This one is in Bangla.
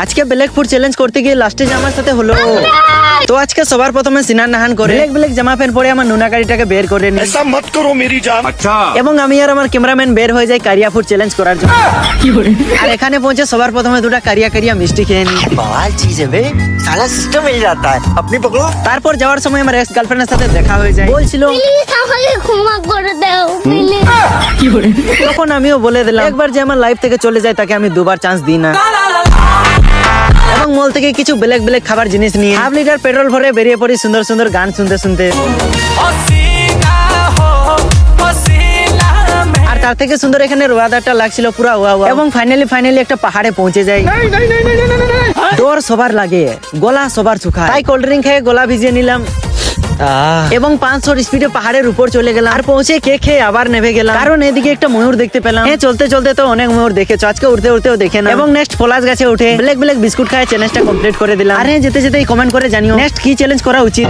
আজকে ব্ল্যাক ফুড চ্যালেঞ্জ করতে গিয়ে লাস্টে যে আমার সাথে হলো। তো আজকে সবার প্রথমে সিনান নাহান করে ব্ল্যাক জামা প্যান্ট পরে আমার নুনা কারিটাকে বের করে নি। ऐसा मत करो मेरी जान। अच्छा। এবং আমি আর আমার ক্যামেরাম্যান বের হয়ে যাই কারিয়া ফুড চ্যালেঞ্জ করার জন্য। আর এখানে পৌঁছে সবার প্রথমে দুটা কারিয়া কারিয়া মিষ্টি খেয়ে নি। बवाल चीज है बे, सारा सिस्टम मिल जाता है। अपनी पकड़ो। তারপর যাওয়ার সময় আমার এক্স গার্লফ্রেন্ডের সাথে দেখা হয়ে যায়। বলছিল প্লিজ আমাকে ক্ষমা করে দাও প্লিজ। তখন আমিও বলে দিলাম একবার যে আমার লাইফ থেকে চলে যায় তাকে আমি দুবার চান্স দিই না। এবং মল থেকে কিছু ব্ল্যাক ব্ল্যাক খাবার জিনিস নিয়ে হাফ লিটার পেট্রোল ভরে বেরিয়ে পড়ি সুন্দর সুন্দর গান শুনতে শুনতে। আর তার থেকে সুন্দর এখানে ওয়েদারটা লাগছিল পুরো ওয়া ওয়া। এবং ফাইনালি একটা পাহাড়ে পৌঁছে যাই। ডর সবার লাগে, গলা সবার শুকায়, তাই কোল্ড ড্রিঙ্ক খেয়ে গলা ভিজিয়ে নিলাম এবং 500 স্পিডে পাহাড়ের উপর চলে গেলাম। আর পৌঁছে কেক খেয়ে আবার নেমে গেলাম, কারণ এদিকে একটা ময়ূর দেখতে পেলাম। হ্যাঁ, চলতে চলতে তো অনেক ময়ূর দেখেছো, আজকে উঠতে উঠতেও দেখে না। এবং নেক্সট পলাশ গাছে উঠে ব্ল্যাক বিস্কুট খায় চ্যালেঞ্জটা কমপ্লিট করে দিলাম। আর হ্যাঁ, যেতে যেতেই কমেন্ট করে জানিও নেক্সট কি চ্যালেঞ্জ করা উচিত।